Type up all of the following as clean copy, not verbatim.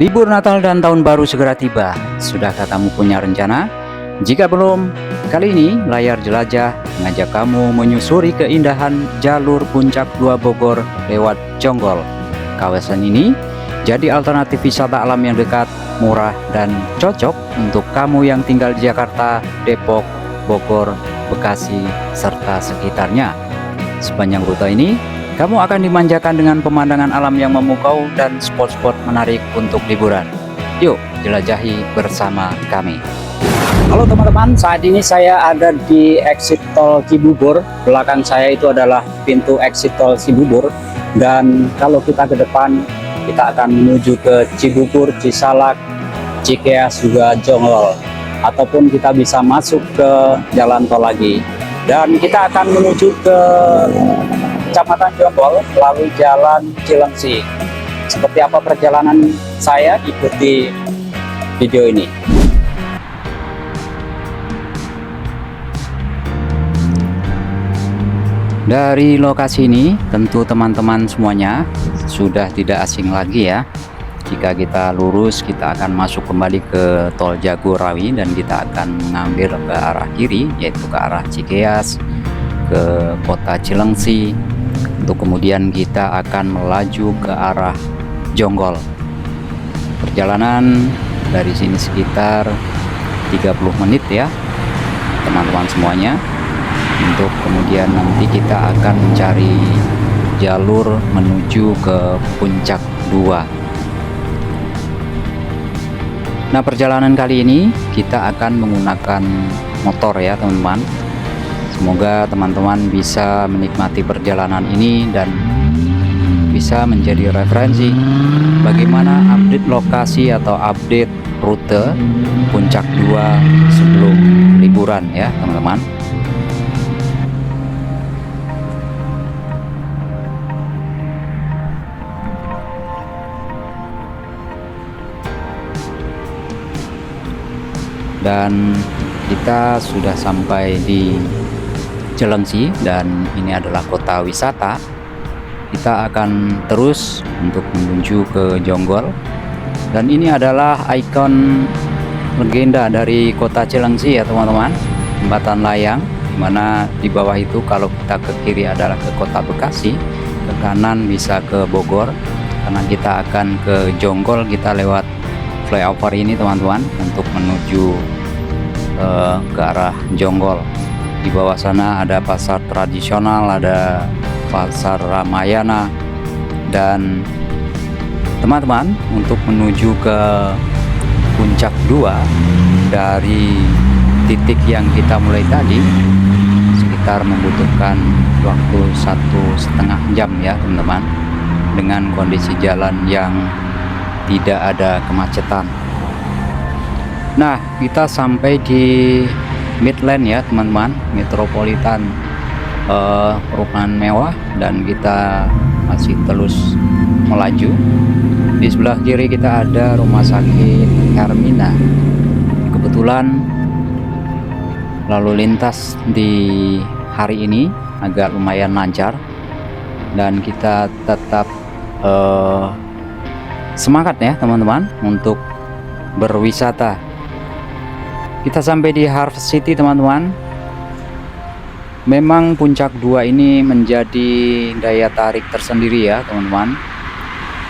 Libur Natal dan Tahun Baru segera tiba. Sudahkah kamu punya rencana? Jika belum, kali ini layar jelajah mengajak kamu menyusuri keindahan jalur Puncak 2 Bogor lewat Jonggol. Kawasan ini jadi alternatif wisata alam yang dekat, murah, dan cocok untuk kamu yang tinggal di Jakarta, Depok, Bogor, Bekasi, serta sekitarnya. Sepanjang rute ini, kamu akan dimanjakan dengan pemandangan alam yang memukau dan spot-spot menarik untuk liburan. Yuk, jelajahi bersama kami. Halo teman-teman, saat ini saya ada di exit tol Cibubur. Belakang saya itu adalah pintu exit tol Cibubur. Dan kalau kita ke depan, kita akan menuju ke Cibubur, Cisalak, Cikeas, juga Jonggol. Ataupun kita bisa masuk ke jalan tol lagi. Dan kita akan menuju ke Kecamatan Jonggol melalui Jalan Cilengsi. Seperti apa perjalanan saya, ikuti video ini. Dari lokasi ini, tentu teman-teman semuanya sudah tidak asing lagi ya. Jika kita lurus, kita akan masuk kembali ke Tol Jagorawi dan kita akan mengambil ke arah kiri, yaitu ke arah Cikeas, ke kota Cilengsi. Untuk kemudian kita akan melaju ke arah Jonggol. Perjalanan dari sini sekitar 30 menit ya teman-teman semuanya. Untuk kemudian nanti kita akan mencari jalur menuju ke Puncak 2. Nah, perjalanan kali ini kita akan menggunakan motor ya teman-teman. Semoga teman-teman bisa menikmati perjalanan ini dan bisa menjadi referensi bagaimana update lokasi atau update rute Puncak 2 sebelum liburan ya teman-teman. Dan kita sudah sampai di Cilengsi dan ini adalah kota wisata. Kita akan terus untuk menuju ke Jonggol dan ini adalah ikon legenda dari kota Cilengsi ya teman-teman, jembatan layang, dimana di bawah itu kalau kita ke kiri adalah ke kota Bekasi, ke kanan bisa ke Bogor. Karena kita akan ke Jonggol, kita lewat flyover ini teman-teman untuk menuju ke arah Jonggol. Di bawah sana ada pasar tradisional, ada pasar Ramayana, dan teman-teman untuk menuju ke Puncak 2 dari titik yang kita mulai tadi sekitar membutuhkan waktu 1,5 jam ya teman-teman, dengan kondisi jalan yang tidak ada kemacetan. Nah, kita sampai di Midland ya teman-teman, metropolitan perumahan mewah, dan kita masih terus melaju. Di sebelah kiri kita ada rumah sakit Hermina. Kebetulan lalu lintas di hari ini agak lumayan lancar dan kita tetap semangat ya teman-teman untuk berwisata. Kita sampai di Harvest City teman-teman. Memang Puncak 2 ini menjadi daya tarik tersendiri ya teman-teman.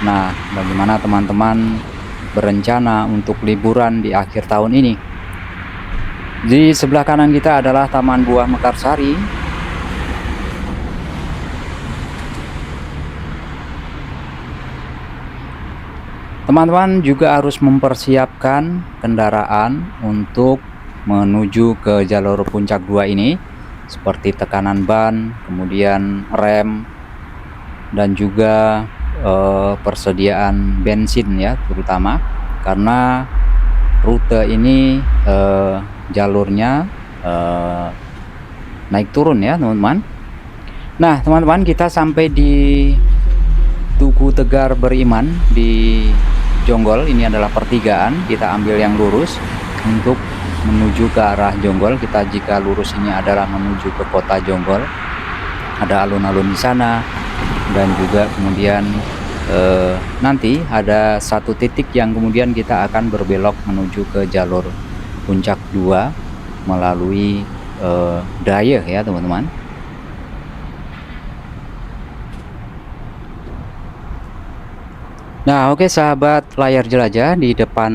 Nah, bagaimana teman-teman berencana untuk liburan di akhir tahun ini? Di sebelah kanan kita adalah Taman Buah Mekarsari. Teman-teman juga harus mempersiapkan kendaraan untuk menuju ke jalur Puncak 2 ini, seperti tekanan ban, kemudian rem, dan juga persediaan bensin ya terutama, karena rute ini jalurnya naik turun ya teman-teman. Nah teman-teman, kita sampai di Tugu Tegar Beriman di Jonggol. Ini adalah pertigaan, kita ambil yang lurus untuk menuju ke arah Jonggol. Kita jika lurus ini adalah menuju ke kota Jonggol. Ada alun-alun di sana dan juga kemudian nanti ada satu titik yang kemudian kita akan berbelok menuju ke jalur Puncak 2 melalui Dayeh ya teman-teman. Nah, oke sahabat layar jelajah, di depan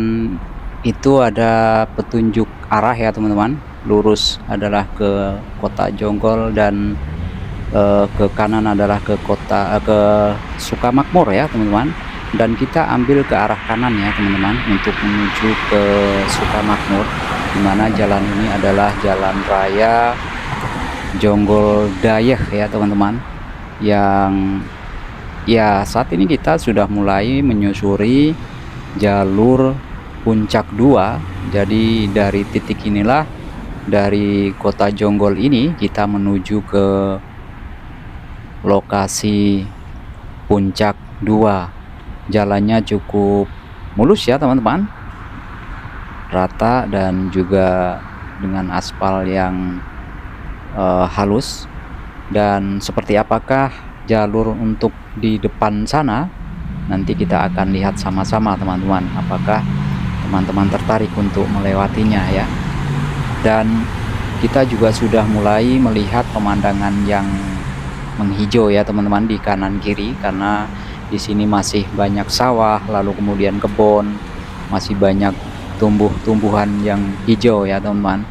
itu ada petunjuk arah ya teman-teman. Lurus adalah ke Kota Jonggol dan ke kanan adalah ke Sukamakmur ya teman-teman. Dan kita ambil ke arah kanan ya teman-teman untuk menuju ke Sukamakmur, dimana jalan ini adalah jalan raya Jonggol Dayeh ya teman-teman, yang ya saat ini kita sudah mulai menyusuri jalur Puncak 2. Jadi dari titik inilah, dari Kota Jonggol ini kita menuju ke lokasi Puncak 2. Jalannya cukup mulus ya teman-teman, rata dan juga dengan aspal yang halus. Dan seperti apakah jalur untuk di depan sana, nanti kita akan lihat sama-sama teman-teman, apakah teman-teman tertarik untuk melewatinya ya. Dan kita juga sudah mulai melihat pemandangan yang menghijau ya teman-teman di kanan kiri, karena di sini masih banyak sawah, lalu kemudian kebun, masih banyak tumbuh-tumbuhan yang hijau ya teman-teman.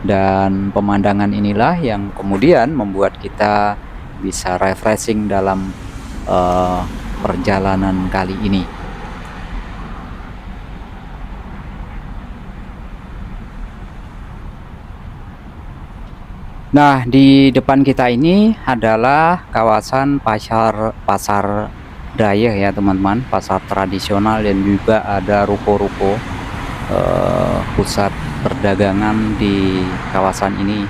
Dan pemandangan inilah yang kemudian membuat kita bisa refreshing dalam perjalanan kali ini. Nah, di depan kita ini adalah kawasan pasar Dayeh ya teman-teman, pasar tradisional, dan juga ada ruko-ruko pusat perdagangan di kawasan ini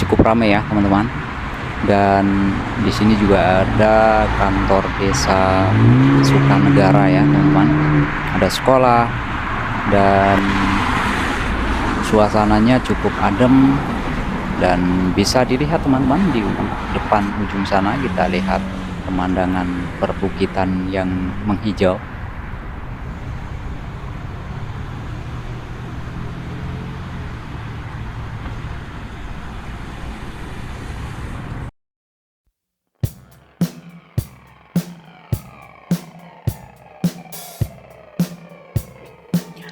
cukup ramai ya teman-teman. Dan di sini juga ada kantor desa Sukanegara ya teman-teman, ada sekolah, dan suasananya cukup adem. Dan bisa dilihat teman-teman, di depan ujung sana kita lihat pemandangan perbukitan yang menghijau.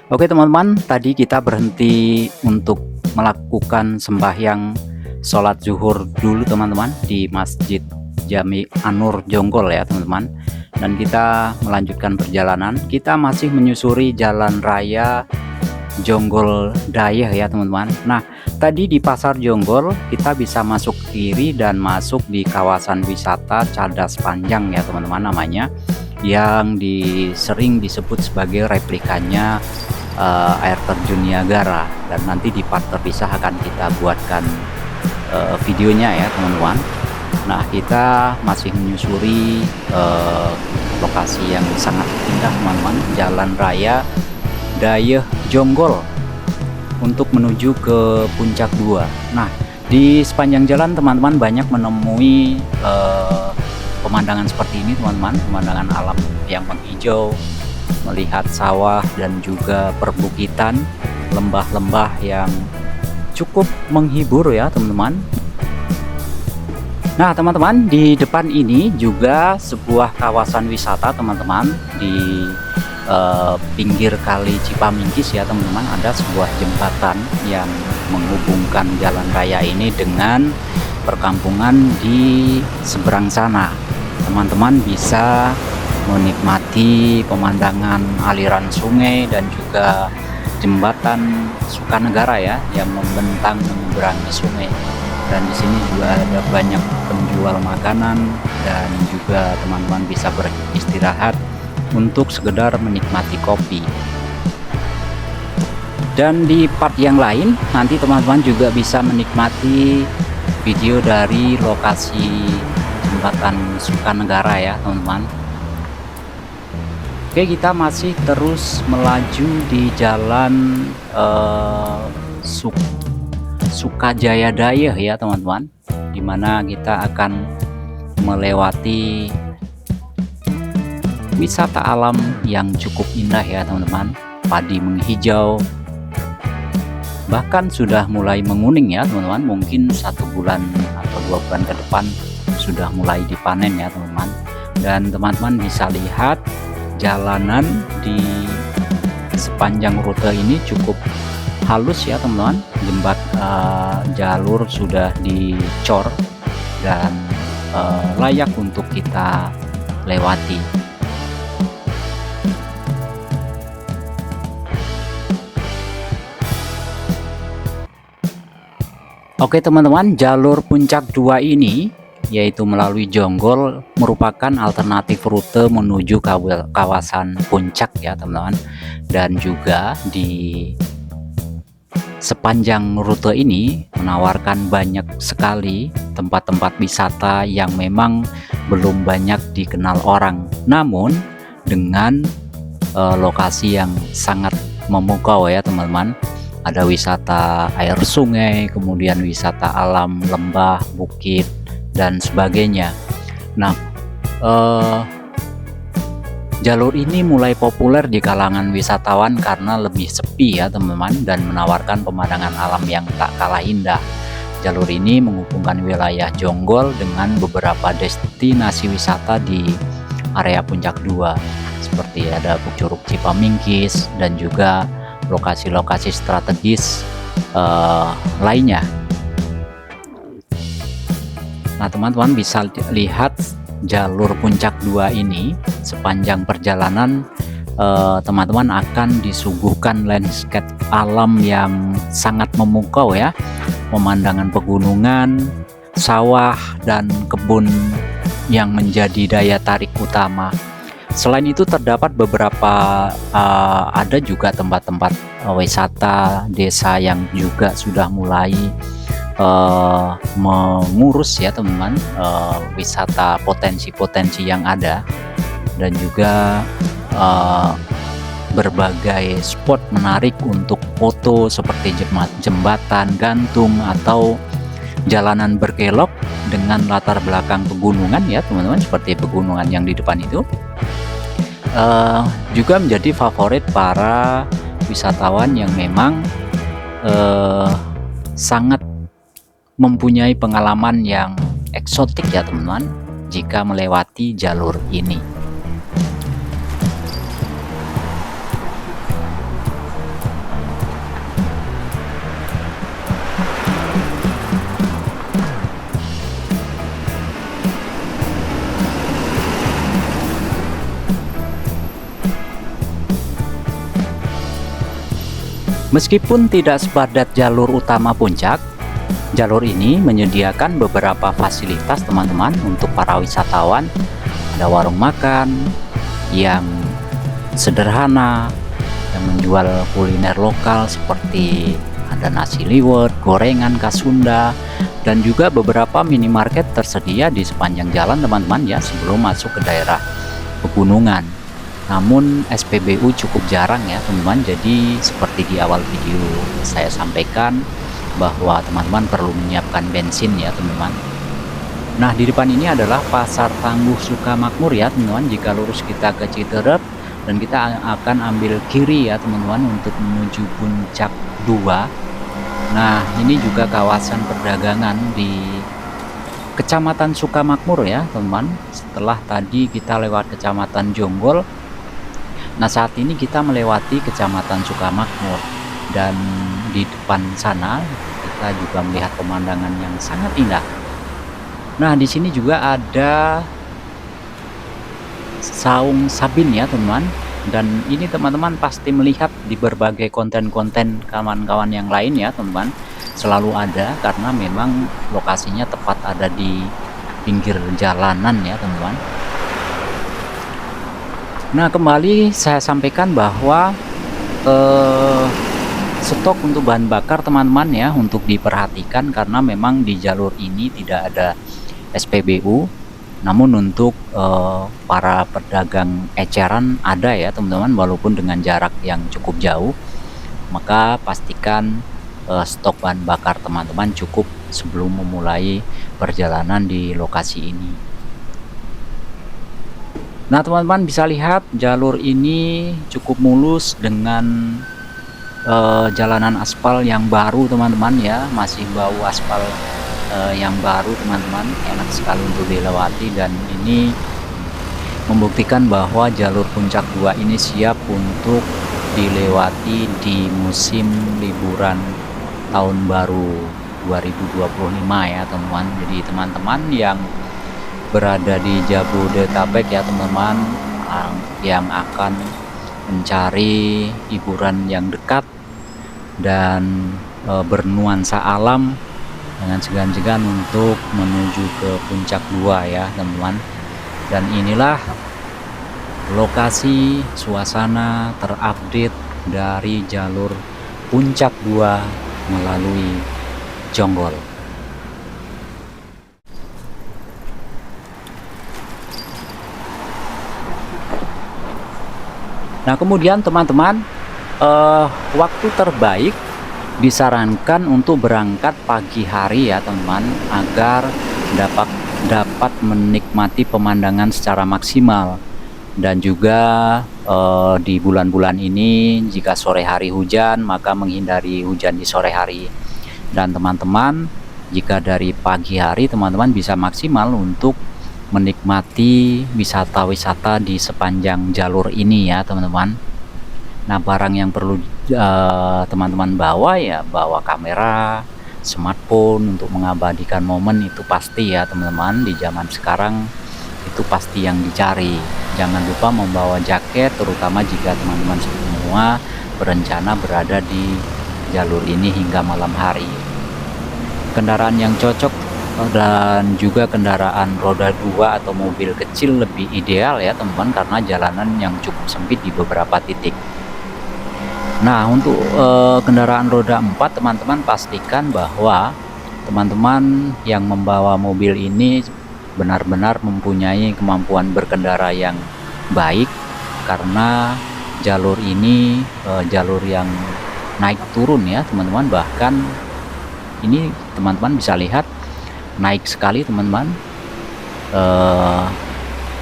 Oke teman-teman, tadi kita berhenti untuk melakukan sembahyang sholat zuhur dulu teman-teman di Masjid Jami Anur Jonggol ya teman-teman. Dan kita melanjutkan perjalanan, kita masih menyusuri jalan raya Jonggol Dayeh ya teman-teman. Nah, tadi di pasar Jonggol kita bisa masuk kiri dan masuk di kawasan wisata Cadas Panjang ya teman-teman namanya, yang sering disebut sebagai replikanya air terjun Niagara. Dan nanti di part terpisah akan kita buatkan videonya ya teman-teman. Nah, kita masih menyusuri lokasi yang sangat indah teman-teman, jalan raya Dayeh Jonggol untuk menuju ke Puncak 2. Nah, di sepanjang jalan teman-teman banyak menemui pemandangan seperti ini teman-teman, pemandangan alam yang menghijau, melihat sawah dan juga perbukitan, lembah-lembah yang cukup menghibur ya teman-teman. Nah teman-teman, di depan ini juga sebuah kawasan wisata teman-teman, di pinggir kali Cipamingkis ya teman-teman. Ada sebuah jembatan yang menghubungkan jalan raya ini dengan perkampungan di seberang sana. Teman-teman bisa menikmati pemandangan aliran sungai dan juga jembatan Sukanegara ya, yang membentang menyeberangi sungai. Dan di sini juga ada banyak penjual makanan, dan juga teman-teman bisa beristirahat untuk sekedar menikmati kopi. Dan di part yang lain nanti teman-teman juga bisa menikmati video dari lokasi jembatan Sukanegara ya teman-teman. Oke, kita masih terus melaju di jalan Sukajaya Dayeh ya teman-teman, dimana kita akan melewati wisata alam yang cukup indah ya teman-teman. Padi menghijau, bahkan sudah mulai menguning ya teman-teman. Mungkin 1 bulan atau 2 bulan ke depan sudah mulai dipanen ya teman-teman. Dan teman-teman bisa lihat jalanan di sepanjang rute ini cukup halus ya teman-teman. Jalur sudah dicor dan layak untuk kita lewati. Oke teman-teman, jalur puncak 2 ini yaitu melalui Jonggol merupakan alternatif rute menuju kawasan puncak ya teman-teman. Dan juga di sepanjang rute ini menawarkan banyak sekali tempat-tempat wisata yang memang belum banyak dikenal orang, namun dengan lokasi yang sangat memukau ya teman-teman. Ada wisata air sungai, kemudian wisata alam, lembah, bukit, dan sebagainya. Nah, jalur ini mulai populer di kalangan wisatawan karena lebih sepi ya teman-teman, dan menawarkan pemandangan alam yang tak kalah indah. Jalur ini menghubungkan wilayah Jonggol dengan beberapa destinasi wisata di area Puncak 2, seperti ada Curug Cipamingkis dan juga lokasi-lokasi strategis lainnya. Nah teman-teman bisa lihat jalur Puncak 2 ini sepanjang perjalanan teman-teman akan disuguhkan landscape alam yang sangat memukau ya. Pemandangan pegunungan, sawah, dan kebun yang menjadi daya tarik utama. Selain itu terdapat beberapa ada juga tempat-tempat wisata desa yang juga sudah mulai mengurus ya teman-teman wisata potensi-potensi yang ada, dan juga berbagai spot menarik untuk foto seperti jembatan gantung atau jalanan berkelok dengan latar belakang pegunungan ya teman-teman, seperti pegunungan yang di depan itu. Juga menjadi favorit para wisatawan yang memang sangat mempunyai pengalaman yang eksotik ya teman-teman jika melewati jalur ini. Meskipun tidak sepadat jalur utama puncak, jalur ini menyediakan beberapa fasilitas teman-teman untuk para wisatawan. Ada warung makan yang sederhana yang menjual kuliner lokal seperti ada nasi liwet, gorengan khas Sunda, dan juga beberapa minimarket tersedia di sepanjang jalan teman-teman ya sebelum masuk ke daerah pegunungan. Namun SPBU cukup jarang ya teman-teman, jadi seperti di awal video saya sampaikan bahwa teman-teman perlu menyiapkan bensin ya teman-teman. Nah di depan ini adalah Pasar Tangguh Sukamakmur ya teman-teman. Jika lurus kita ke Citerep dan kita akan ambil kiri ya teman-teman untuk menuju Puncak 2. Nah ini juga kawasan perdagangan di Kecamatan Sukamakmur ya teman-teman. Setelah tadi kita lewat Kecamatan Jonggol, nah saat ini kita melewati Kecamatan Sukamakmur, dan di depan sana kita juga melihat pemandangan yang sangat indah. Nah di sini juga ada Saung Sabin ya teman-teman, dan ini teman-teman pasti melihat di berbagai konten-konten kawan-kawan yang lain ya teman-teman, selalu ada karena memang lokasinya tepat ada di pinggir jalanan ya teman-teman. Nah kembali saya sampaikan bahwa stok untuk bahan bakar teman-teman ya untuk diperhatikan, karena memang di jalur ini tidak ada SPBU, namun untuk para pedagang eceran ada ya teman-teman, walaupun dengan jarak yang cukup jauh. Maka pastikan stok bahan bakar teman-teman cukup sebelum memulai perjalanan di lokasi ini. Nah, teman-teman bisa lihat jalur ini cukup mulus dengan jalanan aspal yang baru teman-teman ya, masih bau aspal yang baru teman-teman, enak sekali untuk dilewati, dan ini membuktikan bahwa jalur Puncak 2 ini siap untuk dilewati di musim liburan tahun baru 2025 ya teman-teman. Jadi teman-teman yang berada di Jabodetabek ya teman-teman, yang akan mencari hiburan yang dekat dan bernuansa alam, dengan segan-segan untuk menuju ke Puncak 2 ya teman-teman. Dan inilah lokasi suasana terupdate dari jalur Puncak 2 melalui Jonggol. Nah, kemudian teman-teman, waktu terbaik disarankan untuk berangkat pagi hari ya teman-teman, agar dapat menikmati pemandangan secara maksimal. Dan juga di bulan-bulan ini jika sore hari hujan, maka menghindari hujan di sore hari. Dan teman-teman, jika dari pagi hari teman-teman bisa maksimal untuk menikmati wisata-wisata di sepanjang jalur ini ya teman-teman. Nah, barang yang perlu teman-teman bawa ya, bawa kamera, smartphone untuk mengabadikan momen itu pasti ya teman-teman. Di zaman sekarang itu pasti yang dicari. Jangan lupa membawa jaket, terutama jika teman-teman semua berencana berada di jalur ini hingga malam hari. Kendaraan yang cocok dan juga kendaraan roda 2 atau mobil kecil lebih ideal ya teman-teman, karena jalanan yang cukup sempit di beberapa titik. Nah, untuk kendaraan roda 4 teman-teman pastikan bahwa teman-teman yang membawa mobil ini benar-benar mempunyai kemampuan berkendara yang baik, karena jalur ini jalur yang naik turun ya teman-teman. Bahkan ini teman-teman bisa lihat naik sekali teman-teman,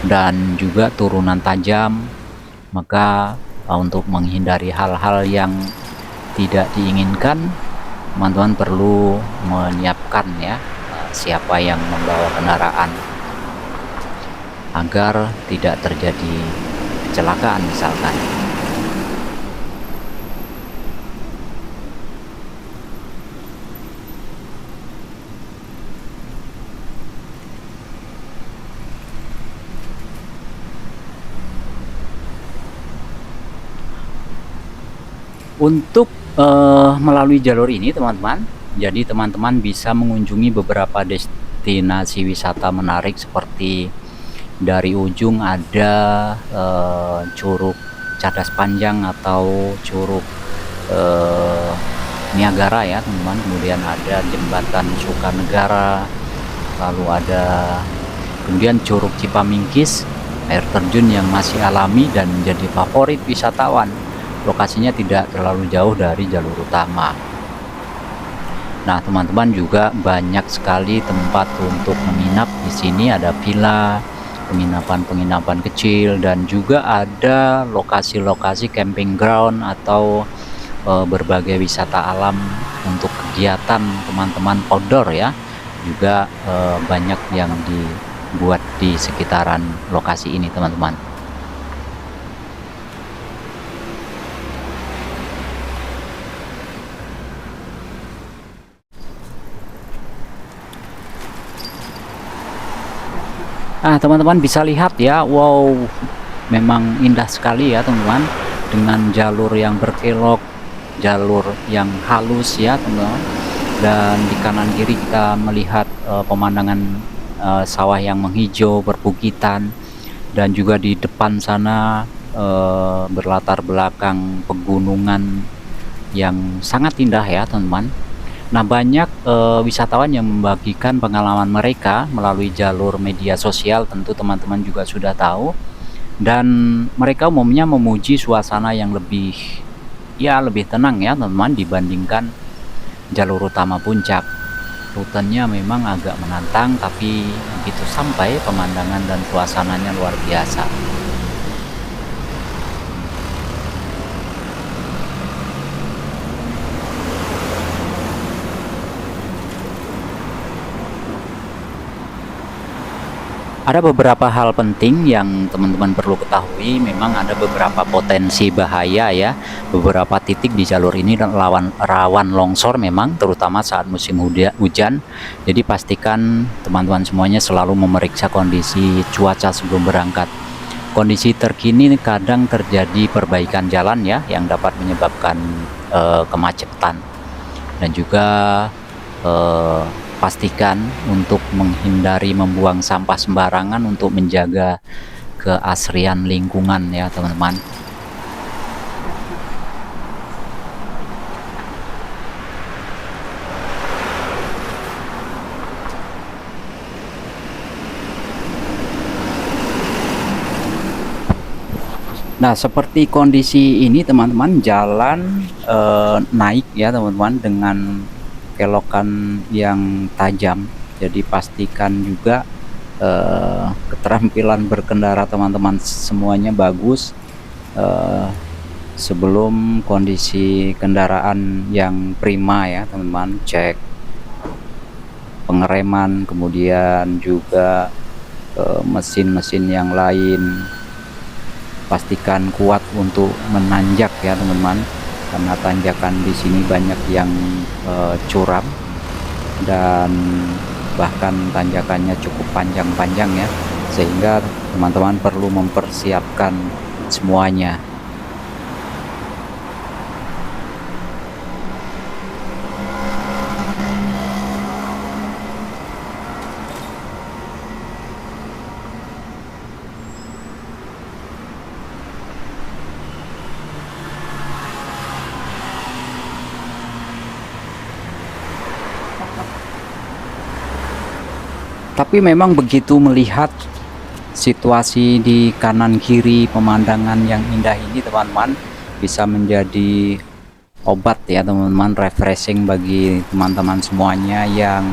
dan juga turunan tajam. Maka untuk menghindari hal-hal yang tidak diinginkan, teman-teman perlu menyiapkan ya siapa yang membawa kendaraan, agar tidak terjadi kecelakaan misalkan. Untuk melalui jalur ini teman-teman, jadi teman-teman bisa mengunjungi beberapa destinasi wisata menarik, seperti dari ujung ada Curug Cadas Panjang atau Curug Niagara ya teman-teman. Kemudian ada Jembatan Sukanegara, lalu ada kemudian Curug Cipamingkis, air terjun yang masih alami dan menjadi favorit wisatawan. Lokasinya tidak terlalu jauh dari jalur utama. Nah, teman-teman, juga banyak sekali tempat untuk menginap di sini. Ada villa, penginapan-penginapan kecil, dan juga ada lokasi-lokasi camping ground atau berbagai wisata alam untuk kegiatan teman-teman outdoor ya. Juga banyak yang dibuat di sekitaran lokasi ini teman-teman. Nah, teman-teman bisa lihat ya, wow, memang indah sekali ya teman-teman, dengan jalur yang berkelok, jalur yang halus ya teman-teman. Dan di kanan kiri kita melihat pemandangan sawah yang menghijau, perbukitan, dan juga di depan sana berlatar belakang pegunungan yang sangat indah ya teman-teman. Nah, banyak wisatawan yang membagikan pengalaman mereka melalui jalur media sosial, tentu teman-teman juga sudah tahu. Dan mereka umumnya memuji suasana yang lebih tenang ya teman-teman, dibandingkan jalur utama puncak. rutenya memang agak menantang, tapi begitu sampai pemandangan dan suasananya luar biasa. Ada beberapa hal penting yang teman-teman perlu ketahui. Memang ada beberapa potensi bahaya ya. Beberapa titik di jalur ini rawan longsor memang, terutama saat musim hujan. Jadi pastikan teman-teman semuanya selalu memeriksa kondisi cuaca sebelum berangkat. Kondisi terkini kadang terjadi perbaikan jalan ya, yang dapat menyebabkan kemacetan. Dan juga pastikan untuk menghindari membuang sampah sembarangan untuk menjaga keasrian lingkungan ya teman-teman. Nah, seperti kondisi ini teman-teman, jalan naik ya teman-teman, dengan kelokan yang tajam. Jadi pastikan juga keterampilan berkendara teman-teman semuanya bagus sebelum kondisi kendaraan yang prima ya teman-teman. Cek pengereman, kemudian juga mesin-mesin yang lain. Pastikan kuat untuk menanjak ya teman-teman, karena tanjakan di sini banyak yang curam dan bahkan tanjakannya cukup panjang-panjang ya, sehingga teman-teman perlu mempersiapkan semuanya. Tapi memang begitu melihat situasi di kanan kiri pemandangan yang indah ini teman-teman, bisa menjadi obat ya teman-teman, refreshing bagi teman-teman semuanya yang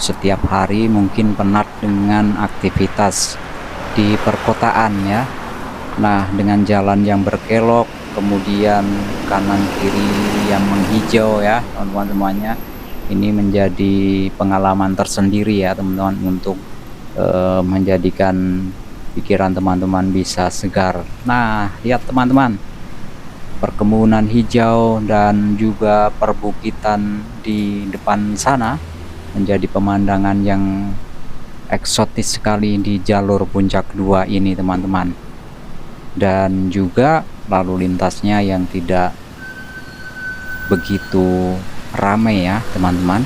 setiap hari mungkin penat dengan aktivitas di perkotaan ya. Nah, dengan jalan yang berkelok, kemudian kanan kiri yang menghijau ya teman-teman semuanya, ini menjadi pengalaman tersendiri ya teman-teman, untuk menjadikan pikiran teman-teman bisa segar. Nah, lihat teman-teman, perkebunan hijau dan juga perbukitan di depan sana menjadi pemandangan yang eksotis sekali di jalur Puncak 2 ini teman-teman. Dan juga lalu lintasnya yang tidak begitu ramai ya teman-teman.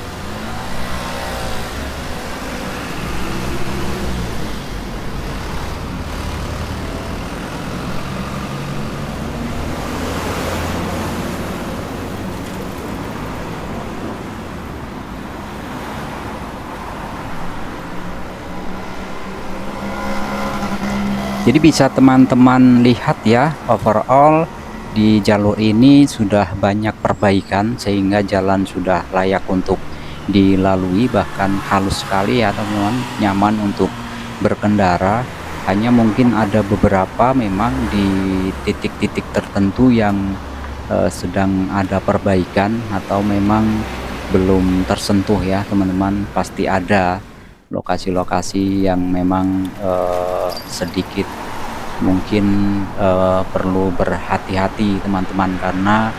Jadi bisa teman-teman lihat ya, overall di jalur ini sudah banyak perbaikan sehingga jalan sudah layak untuk dilalui, bahkan halus sekali ya teman-teman, nyaman untuk berkendara. Hanya mungkin ada beberapa memang di titik-titik tertentu yang sedang ada perbaikan atau memang belum tersentuh ya teman-teman. Pasti ada lokasi-lokasi yang memang sedikit mungkin perlu berhati-hati teman-teman, karena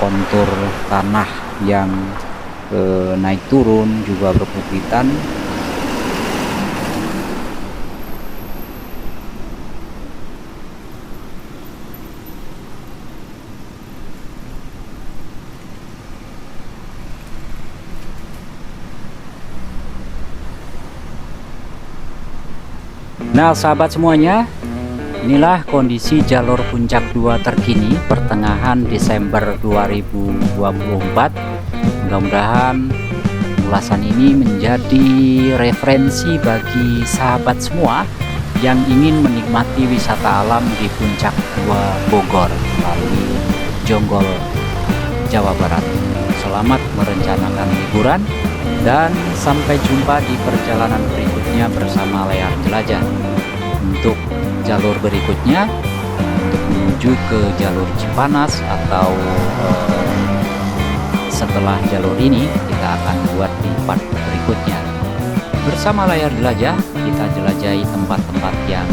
kontur tanah yang naik turun juga berbukitan. Nah sahabat semuanya, inilah kondisi jalur Puncak 2 terkini pertengahan Desember 2024. Mudah-mudahan ulasan ini menjadi referensi bagi sahabat semua yang ingin menikmati wisata alam di Puncak 2 Bogor melalui Jonggol, Jawa Barat. Selamat merencanakan liburan. Dan sampai jumpa di perjalanan berikutnya bersama layar jelajah. Untuk jalur berikutnya, untuk menuju ke jalur Cipanas atau setelah jalur ini, kita akan buat di part berikutnya. Bersama layar jelajah, kita jelajahi tempat-tempat yang